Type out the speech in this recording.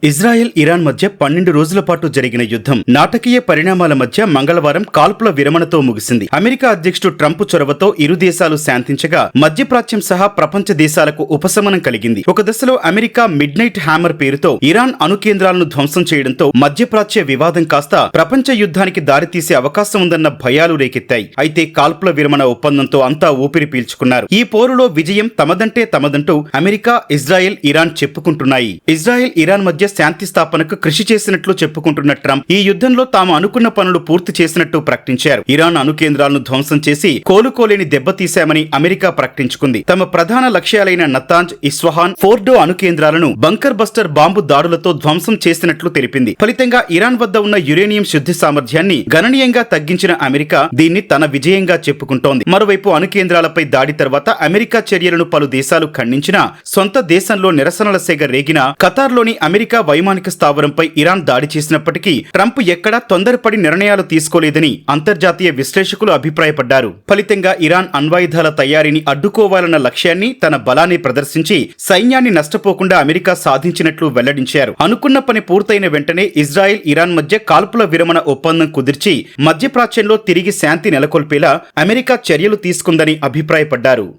Israel Iran మధ్య 12 రోజుల పాటు జరిగిన యుద్ధం నాటకీయ పరిణామాల మధ్య మంగళవారం కాల్పుల విరమణతో ముగిసింది. అమెరికా అధ్యక్షుడు ట్రంప్ చొరవతో ఇరు దేశాలు శాంతించగా మధ్యప్రాచ్యం సహా ప్రపంచ దేశాలకు ఉపశమనం కలిగింది. ఒక దశలో అమెరికా మిడ్ నైట్ హ్యామర్ పేరుతో ఇరాన్ అణు కేంద్రాలను ధ్వంసం చేయడంతో మధ్యప్రాచ్య వివాదం కాస్త ప్రపంచ యుద్ధానికి దారితీసే అవకాశం ఉందన్న భయాలు రేకెత్తాయి. అయితే కాల్పుల విరమణ ఒప్పందంతో అంతా ఊపిరి పీల్చుకున్నారు. ఈ పోరులో విజయం తమదంటే తమదంటూ అమెరికా, ఇజ్రాయెల్, ఇరాన్ చెప్పుకుంటున్నాయి. ఇజ్రాయెల్, ఇరాన్ మధ్య శాంతి స్థాపనకు కృషి చేసినట్లు చెప్పుకుంటున్న ట్రంప్ ఈ యుద్ధంలో తాము అనుకున్న పనులు పూర్తి చేసినట్టు ప్రకటించారు. ఇరాన్ అణు కేంద్రాలను ధ్వంసం చేసి కోలుకోలేని దెబ్బతీశామని అమెరికా ప్రకటించుకుంది. తమ ప్రధాన లక్ష్యాలైన నతాంజ్, ఇస్ఫహాన్, ఫోర్డో అణు కేంద్రాలను బంకర్ బస్టర్ బాంబు దాడులతో ధ్వంసం చేసినట్లు తెలిపింది. ఫలితంగా ఇరాన్ వద్ద ఉన్న యురేనియం శుద్ధి సామర్థ్యాన్ని గణనీయంగా తగ్గించిన అమెరికా దీన్ని తన విజయంగా చెప్పుకుంటోంది. మరోవైపు అణు కేంద్రాలపై దాడి తర్వాత అమెరికా చర్యలను పలు దేశాలు ఖండించినా సొంత దేశంలో నిరసనల సెగ రేగిన ఖతార్లోని అమెరికా వైమానిక స్థావరంపై ఇరాన్ దాడి చేసినప్పటికీ ట్రంప్ ఎక్కడా తొందరపడి నిర్ణయాలు తీసుకోలేదని అంతర్జాతీయ విశ్లేషకులు అభిప్రాయపడ్డారు. ఫలితంగా ఇరాన్ అణ్వాయుధాల తయారీని అడ్డుకోవాలన్న లక్ష్యాన్ని, తన బలాన్ని ప్రదర్శించి సైన్యాన్ని నష్టపోకుండా అమెరికా సాధించినట్లు వెల్లడించారు. అనుకున్న పని పూర్తయిన వెంటనే ఇజ్రాయెల్, ఇరాన్ మధ్య కాల్పుల విరమణ ఒప్పందం కుదిర్చి మధ్యప్రాచ్యంలో తిరిగి శాంతి నెలకొల్పేలా అమెరికా చర్యలు తీసుకుందని అభిప్రాయపడ్డారు.